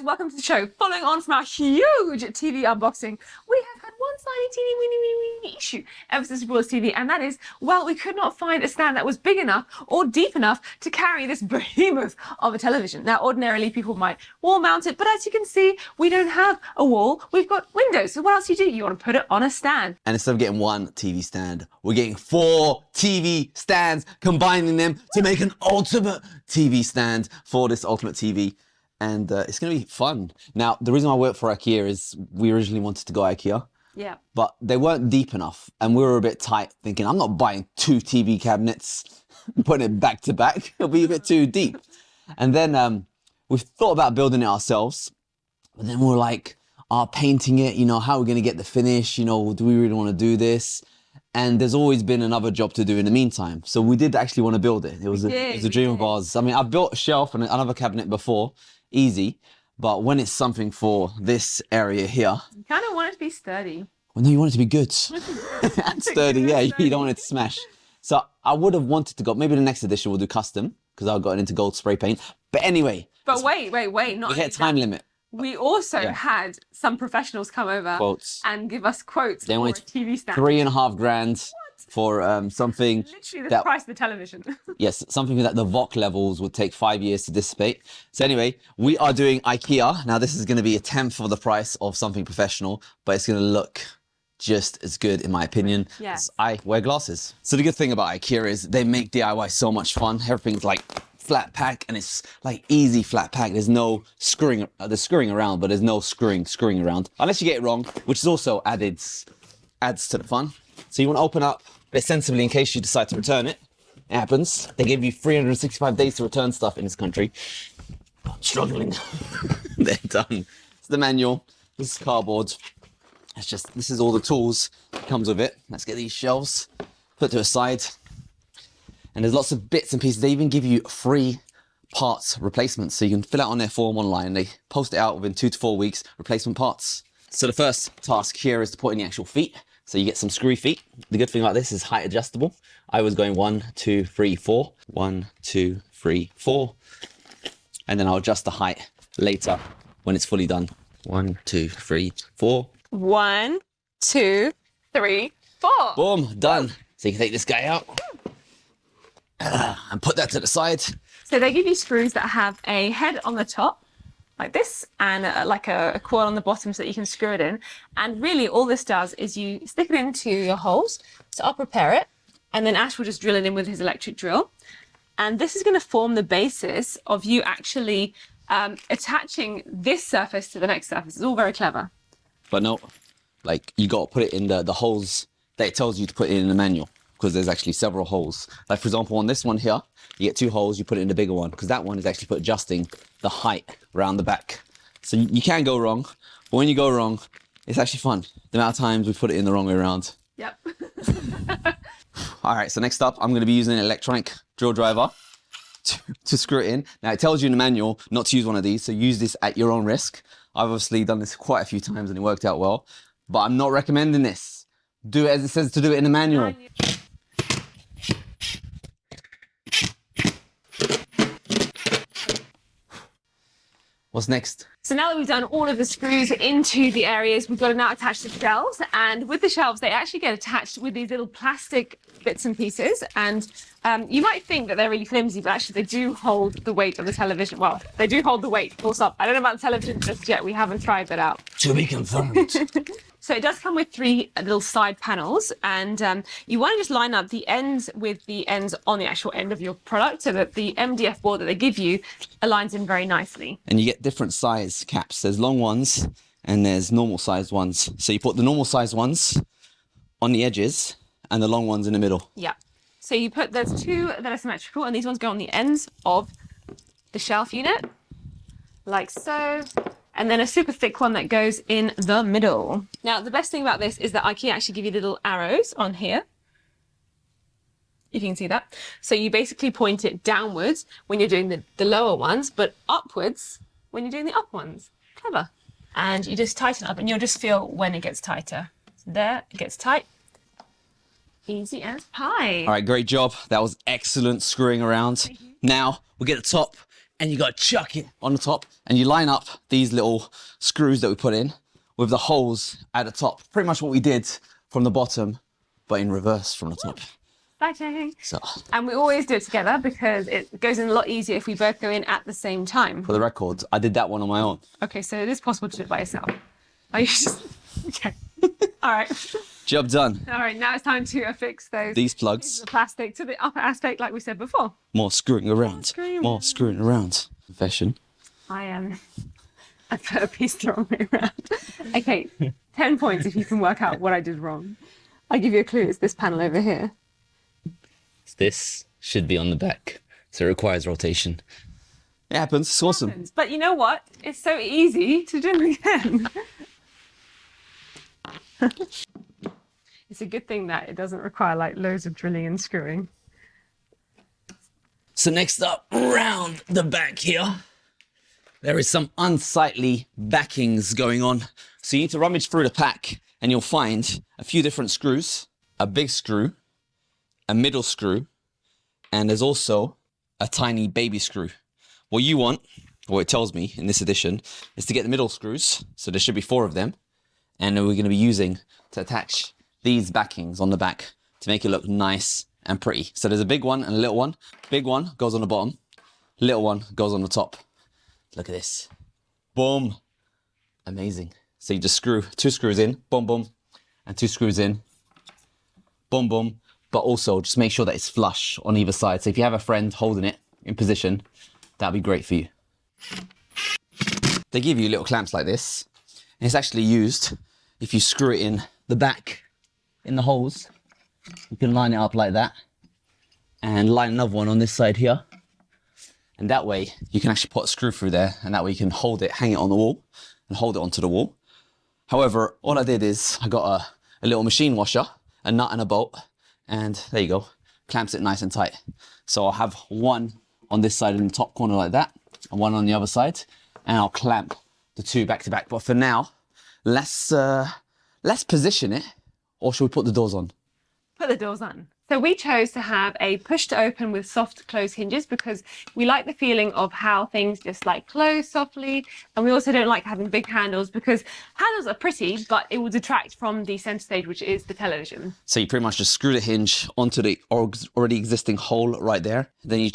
welcome to the show. Following on from our huge TV unboxing, we have had one tiny, teeny, weeny issue ever since we bought this TV, and that is, well, we could not find a stand that was big enough or deep enough to carry this behemoth of a television. Now, ordinarily, people might wall mount it, but as you can see, we don't have a wall, we've got windows. So what else do? You want to put it on a stand. And instead of getting one TV stand, we're getting 4 TV stands, combining them to make an ultimate TV stand for this ultimate TV. And it's going to be fun. Now, the reason why I work for IKEA is we originally wanted to go IKEA. Yeah. But they weren't deep enough. And we were a bit tight, thinking, I'm not buying 2 TV cabinets, putting it back to back. It'll be a bit too deep. And then we thought about building it ourselves. But then we were like, painting it, you know, how are we going to get the finish? You know, do we really want to do this? And there's always been another job to do in the meantime. So we did actually want to build it. It was a dream of ours. I mean, I've built a shelf and another cabinet before, easy. But when it's something for this area here. You kind of want it to be sturdy. Well, no, you want it to be good. And sturdy, yeah, you don't want it to smash. So I would have wanted to go, maybe the next edition we'll do custom, because I've gotten into gold spray paint. But anyway. But wait, not we hit a time limit. We also had some professionals come over and give us quotes they for wanted a TV stand. 3.5 grand for something. Literally the price of the television. Yes, something that the VOC levels would take 5 years to dissipate. So anyway, we are doing IKEA. Now this is going to be a 10th of the price of something professional, but it's going to look just as good in my opinion. Yes. I wear glasses. So the good thing about IKEA is they make DIY so much fun. Everything's like flat pack, and it's like easy flat pack. There's no screwing, there's screwing around, but there's no screwing around. Unless you get it wrong, which is also adds to the fun. So you want to open up it sensibly in case you decide to return it. It happens. They give you 365 days to return stuff in this country. I'm struggling. They're done. It's the manual. This is cardboard. This is all the tools that comes with it. Let's get these shelves put to a side. And there's lots of bits and pieces. They even give you free parts replacements. So you can fill out on their form online. They post it out within 2 to 4 weeks, replacement parts. So the first task here is to put in the actual feet. So you get some screwy feet. The good thing about this is height adjustable. I was going 1, 2, 3, 4. 1, 2, 3, 4. And then I'll adjust the height later when it's fully done. 1, 2, 3, 4. 1, 2, 3, 4. Boom, done. So you can take this guy out. And put that to the side. So they give you screws that have a head on the top, like this, and like a coil on the bottom so that you can screw it in. And really all this does is you stick it into your holes. So I'll prepare it, and then Ash will just drill it in with his electric drill. And this is going to form the basis of you actually attaching this surface to the next surface. It's all very clever. But no, like you got to put it in the holes that it tells you to put it in the manual. Because there's actually several holes. Like for example, on this one here, you get 2 holes, you put it in the bigger one, because that one is actually for adjusting the height around the back. So you can go wrong, but when you go wrong, it's actually fun. The amount of times we put it in the wrong way around. Yep. All right, so next up, I'm going to be using an electronic drill driver to screw it in. Now it tells you in the manual not to use one of these, so use this at your own risk. I've obviously done this quite a few times and it worked out well, but I'm not recommending this. Do it as it says to do it in the manual. What's next? So now that we've done all of the screws into the areas, we've got to now attach the shelves. And with the shelves, they actually get attached with these little plastic bits and pieces. And you might think that they're really flimsy, but actually they do hold the weight of the television. Well, they do hold the weight, full stop. I don't know about the television just yet. We haven't tried that out. To be confirmed. So it does come with 3 little side panels, and you want to just line up the ends with the ends on the actual end of your product so that the MDF board that they give you aligns in very nicely. And you get different size caps. There's long ones and there's normal sized ones. So you put the normal sized ones on the edges and the long ones in the middle. Yeah. So you put, there's 2 that are symmetrical, and these ones go on the ends of the shelf unit, like so. And then a super thick one that goes in the middle. Now, the best thing about this is that IKEA actually give you little arrows on here, if you can see that. So you basically point it downwards when you're doing the lower ones, but upwards when you're doing the up ones. Clever. And you just tighten up, and you'll just feel when it gets tighter. So there, it gets tight. Easy as pie. All right, great job. That was excellent screwing around. Now, we'll get the top and you got to chuck it on the top, and you line up these little screws that we put in with the holes at the top. Pretty much what we did from the bottom, but in reverse from the top. Exciting. So, and we always do it together because it goes in a lot easier if we both go in at the same time. for the record, I did that one on my own. Okay, so it is possible to do it by yourself. Are you just... Okay. All right. Job done. All right, now it's time to affix These plugs. the plastic to the upper aspect like we said before. More screwing around. More screwing around. Confession. I put a piece the wrong way around. Okay, 10 points if you can work out what I did wrong. I'll give you a clue. It's this panel over here. This should be on the back, so it requires rotation. It happens. It's awesome. But you know what? It's so easy to do again. It's a good thing that it doesn't require like loads of drilling and screwing. So next up, round the back here, there is some unsightly backings going on. So you need to rummage through the pack and you'll find a few different screws, a big screw, a middle screw, and there's also a tiny baby screw. What you want, or what it tells me in this edition, is to get the middle screws. So there should be 4 of them. And then we're going to be using to attach these backings on the back to make it look nice and pretty. So there's a big one and a little one. Big one goes on the bottom. Little one goes on the top. Look at this. Boom. Amazing. So you just screw 2 screws in, boom, boom, and 2 screws in, boom, boom. But also just make sure that it's flush on either side. So if you have a friend holding it in position, that'd be great for you. They give you little clamps like this. And it's actually used if you screw it in the back, in the holes. You can line it up like that. And line another one on this side here. And that way you can actually put a screw through there. And that way you can hold it, hang it on the wall, and hold it onto the wall. However, all I did is I got a little machine washer, a nut and a bolt. And there you go, clamps it nice and tight. So I'll have one on this side in the top corner like that, and one on the other side, and I'll clamp the 2 back to back. But for now, let's position it, or should we put the doors on? Put the doors on. So we chose to have a push to open with soft close hinges because we like the feeling of how things just like close softly. And we also don't like having big handles because handles are pretty, but it will detract from the center stage, which is the television. So you pretty much just screw the hinge onto the already existing hole right there. Then you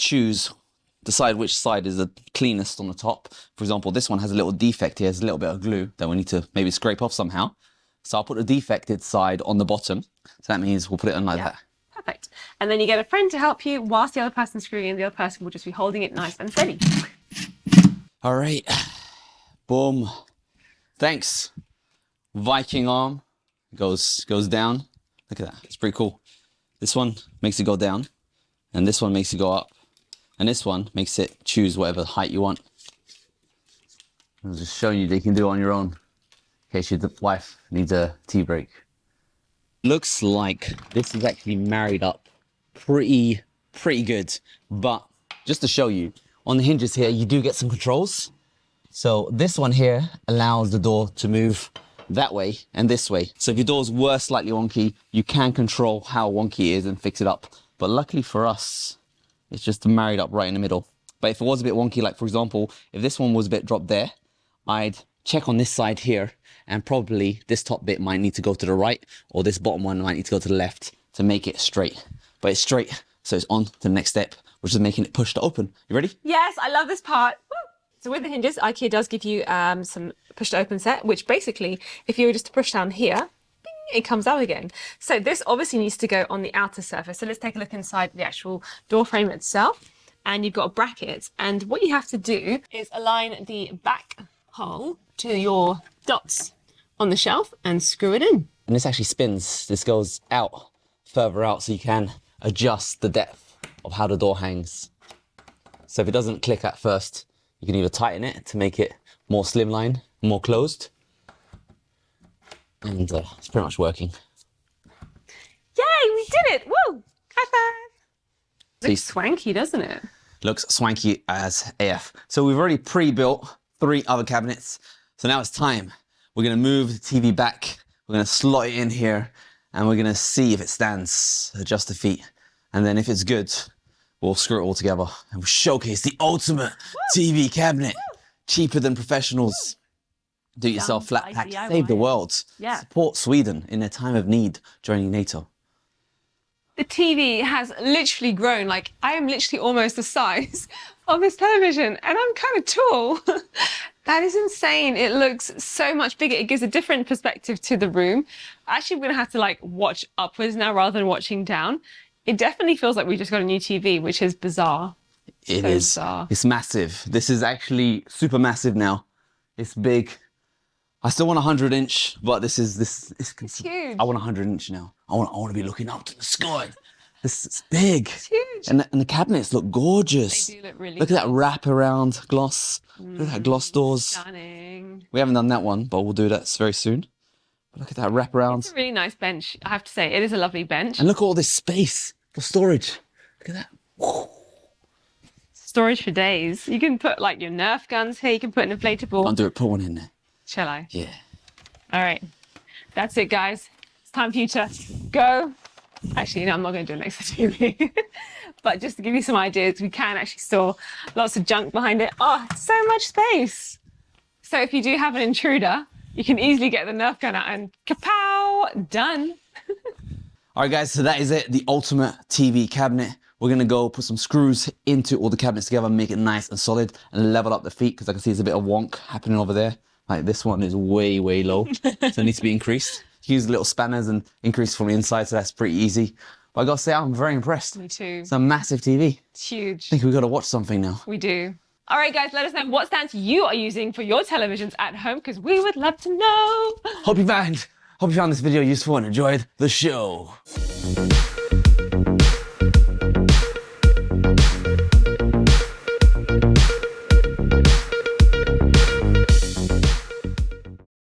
decide which side is the cleanest on the top. For example, this one has a little defect here. There's a little bit of glue that we need to maybe scrape off somehow. So I'll put the defected side on the bottom. So that means we'll put it on like that. Perfect. And then you get a friend to help you whilst the other person's screwing in. The other person will just be holding it nice and steady. All right. Boom. Thanks. Viking arm goes down. Look at that. It's pretty cool. This one makes it go down. And this one makes it go up. And this one makes it choose whatever height you want. I'm just showing you that you can do it on your own in case your wife needs a tea break. Looks like this is actually married up pretty good. But just to show you, on the hinges here, you do get some controls. So this one here allows the door to move that way and this way. So if your doors were slightly wonky, you can control how wonky it is and fix it up. But luckily for us, it's just married up right in the middle. But if it was a bit wonky, like for example, if this one was a bit dropped there, I'd check on this side here, and probably this top bit might need to go to the right, or this bottom one might need to go to the left to make it straight. But it's straight, so it's on to the next step, which is making it push to open. You ready? Yes, I love this part. Woo! So with the hinges, IKEA does give you some push to open set, which basically, if you were just to push down here, bing, it comes out again. So this obviously needs to go on the outer surface. So let's take a look inside the actual door frame itself. And you've got a bracket. And what you have to do is align the back hole to your dots on the shelf and screw it in. And this actually spins. This goes out, further out, so you can adjust the depth of how the door hangs. So if it doesn't click at first, you can either tighten it to make it more slimline, more closed. And it's pretty much working. Yay, we did it! Woo! High five! Looks swanky, doesn't it? Looks swanky as AF. So we've already pre-built 3 other cabinets. So now it's time. We're gonna move the TV back. We're gonna slot it in here and we're gonna see if it stands, adjust the feet. And then if it's good, we'll screw it all together and we'll showcase the ultimate TV cabinet. Cheaper than professionals. Do-it-yourself flat pack. Save the world. Yeah. Support Sweden in their time of need joining NATO. The TV has literally grown. Like, I am literally almost the size of this television, and I'm kind of tall. That is insane. It looks so much bigger. It gives a different perspective to the room. Actually, we're gonna have to like watch upwards now rather than watching down. It definitely feels like we just got a new TV, which is bizarre. It is. Bizarre. It's massive. This is actually super massive now. It's big. I still want a 100-inch, but it's huge. I want a 100-inch now. I want to be looking up to the sky. This is big. It's huge. And the cabinets look gorgeous. They do look really Look at that wraparound gloss. Look at that gloss doors. Stunning. We haven't done that one, but we'll do that very soon. But look at that wraparound. It's a really nice bench, I have to say. It is a lovely bench. And look at all this space for storage. Look at that. Whoa. Storage for days. You can put like your Nerf guns here. You can put an inflatable. I'll do it. Put one in there. Shall I? Yeah. All right. That's it, guys. It's time for you to go. Actually, no, I'm not going to do it next to the TV. But just to give you some ideas, we can actually store lots of junk behind it. Oh, so much space. So if you do have an intruder, you can easily get the Nerf gun out and kapow, done. All right, guys, so that is it. The ultimate TV cabinet. We're going to go put some screws into all the cabinets together, make it nice and solid, and level up the feet, because I can see there's a bit of wonk happening over there. Like this one is way, way low, so it needs to be increased. Use little spanners and increase from the inside, so that's pretty easy. But I got to say, I'm very impressed. Me too. It's a massive TV. It's huge. I think we've got to watch something now. We do. All right, guys, let us know what stands you are using for your televisions at home, because we would love to know. Hope you found this video useful and enjoyed the show.